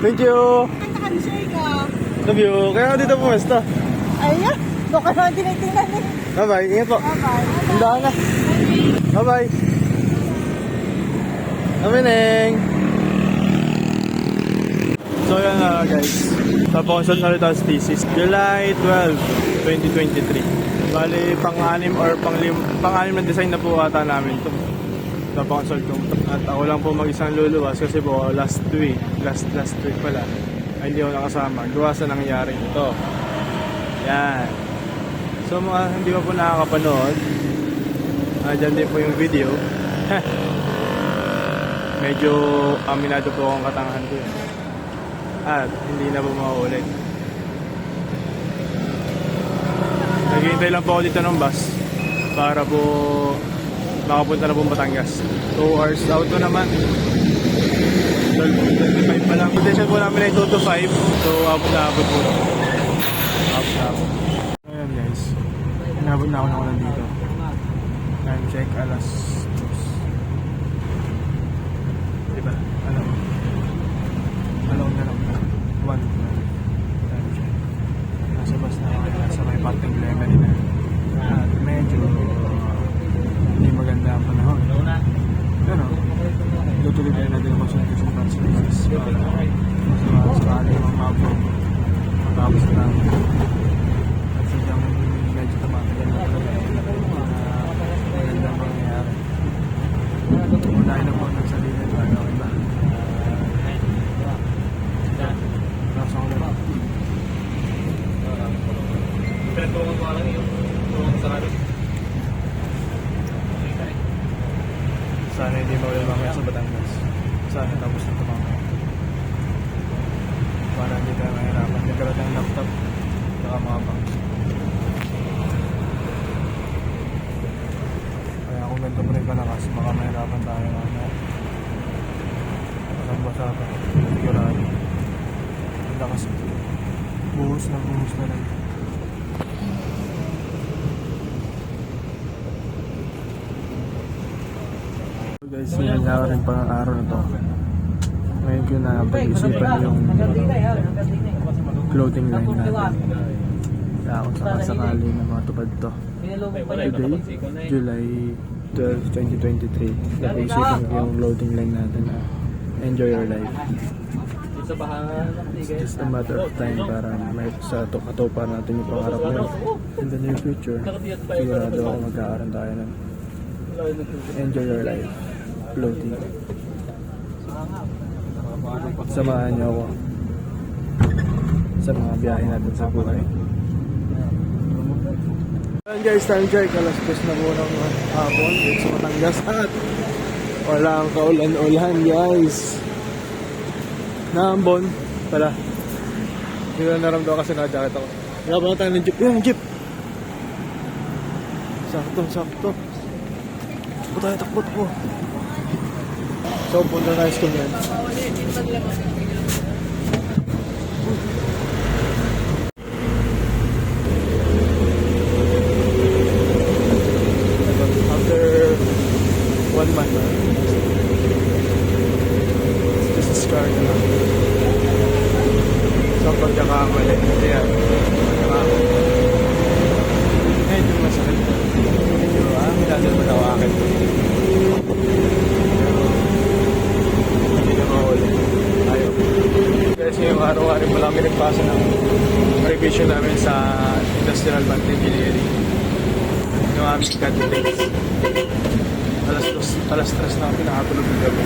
Thank you. Nakalisay ka. Love you. Kaya ako dito pumesta. Ayan. Doon ka naman tinitingnan eh. Bye-bye. Ingat po. Bye-bye. Tandaan na. Bye-bye. Kami, Neng. So yan na guys. Tapos na rin tayo thesis. July 12, 2023. Bali, pang-anim or pang-anim na design na po ata namin ito. Napakonsult ko. At ako lang po mag-isang luluwas kasi po last week pala ay hindi ako nakasama. Gawa sa nangyari ito. Yan. So mga hindi pa po nakakapanood, dyan din po yung video. Medyo aminado po akong katangahan ko yun. At hindi na po mauulit. Naghihintay lang po ako dito ng bus para po makapunta na po Batangas. 2 hours out ko naman. 12:25 pa lang. Intention po namin ay 2 to 5. So abot na po. Ayan guys. Inabot na ako na ulan dito. Time check alas 2. Diba? Alam na lang. 1. Time check. Nasa bus na ako. Nasa may parting level na. At medyo hindi maganda ang panahon. Pero, tutuloy tayo natin ang concentration para sa business. Para sakali ang matapos na namin. At sadyang medyo tamatagal na magandang mangyayari. Unahin na po ng sarili at ano iba. Nasa ko na. Pinagpawang ko lang yung sa kami. Sana hindi mawala mamaya sa Batangas. Sana tapos na ito mamaya. Para hindi tayo mahirapan. Nagkaroon ng laptop. Saka mga banks. Kaya kung ganito pa rin kalakas, baka mahirapan tayo mamaya. Ang basa ito. Sigurado. Ang lakas. Buhos na lang. Guys, nangyayari rin pa ang araw na to. Ngayon ko na pag-isipan yung clothing line natin. Kaya kung sakasakali na matupad to. Today, July 12, 2023. Napag-isipan ko yung clothing line natin na enjoy your life. It's just a matter of time para sa katupa natin yung pangarap nyo. In the near future, sigurado ako magkakaroon tayo ng enjoy your life. Floating. Samahan niyo ako sa mga biyahe natin sa buhay. Ayan guys, time check. Alas 10 na po ng hapon dito sa Batangas at walang kaulan-ulan guys. Naambon pala. Hindi ko naramdaman kasi naka-jacket ako. Nakapunta tayo ng jeep. Yung jeep! Sakto. Takbo tayo. So, punta na school yan. After 1 month, just a scar na lang. So, pagkakamali. Ayan. Medyo masakit. Medyo, minadal mo na ako akin. Kasi yung araw-araw mo lang pinagpasa ng revision namin sa Industrial Plant Engineering. Yung aming candidates. Alas 3 na ako pinakatulog ng gabi.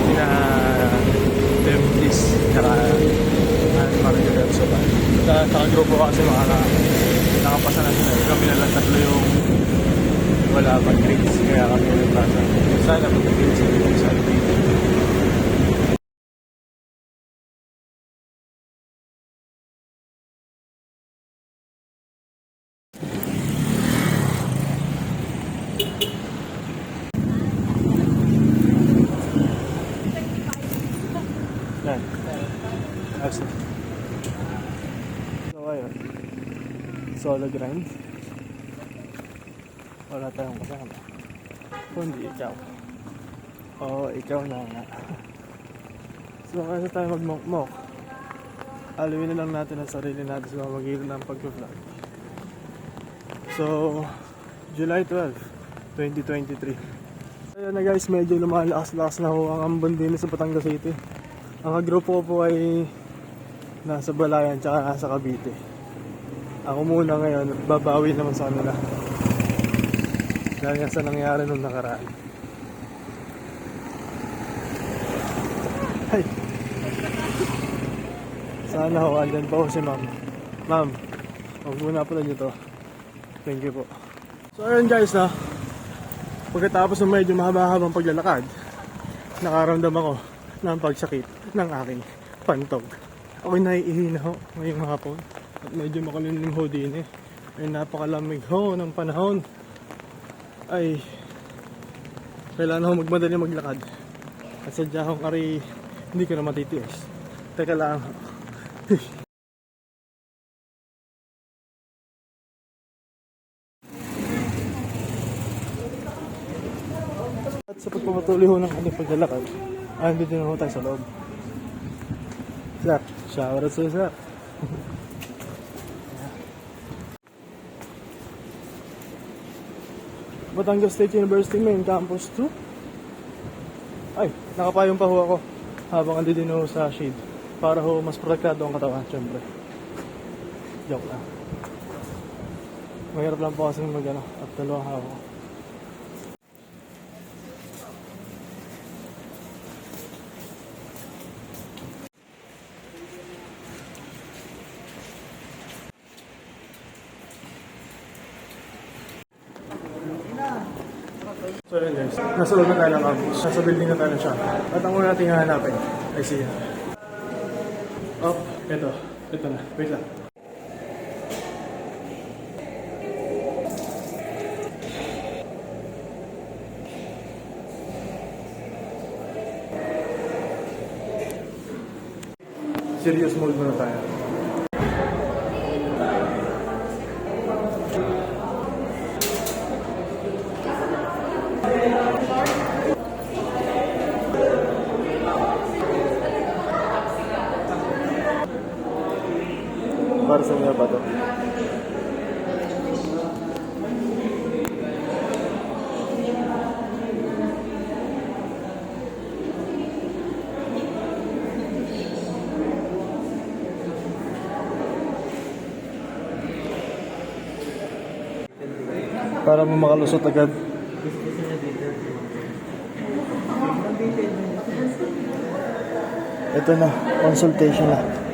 Pina-Templis tsaka Margaret so ba. Sa grupo kasi nakapasa na sila. Kami na lang tatlo yung wala pang grades. Kaya kami nagpasa. Sana mag-grades sa revision. Yan. So ayun. Solo grind. Wala tayong kasama. Kundi ikaw. Oo, ikaw na nga. So kaysa tayo magmokmok, alawin na lang natin ang sarili natin sa magilan ng pag-vlog. So, July 12, 2023. Ayun na guys, medyo lumalakas-lakas na ho ang ambon din sa Batangas City. Ang kagrupo ko po ay nasa Balayan tsaka nasa Cavite. Ako muna ngayon, babawi naman sa kanila. Dahil nga sa nangyari nung nakaraan. Ay! Sana ho, andyan pa ho si ma'am. Ma'am, huwag muna pala nyo to. Thank you po. So ayun guys na, pagkatapos ng medyo mahaba-habang paglalakad, nakaramdam ako ng pagsakit ng aking pantog. Ako'y naiihina ho ngayong hapon at medyo makulimlim ho din eh. Ay napakalamig ho ng panahon. Ay kailangan ho magmadali maglakad. At sadya hong ari hindi ko na matitiis. Teka lang ho. At sa pagpapatuloy ho ng ating paglalakad, andito na ho tayo sa loob. Sir, shower at sa'yo, sir. Batangas State University Main Campus 2. Ay, nakapayong pa ho ako habang andito din ho sa shade para ho mas protektado ang katawan, syempre. Joke lang. Mahirap lang po kasi mag-ano at dalawang hawak. So yun guys, nasa loob na tayo ng campus. Nasa building na tayo ng shop. At ang una natin hahanapin ay siya. Oh, ito na. Wait lang. Serious mode muna tayo. Para sa inyo ba ito? Para mo makalusot agad. Ito na, consultation na.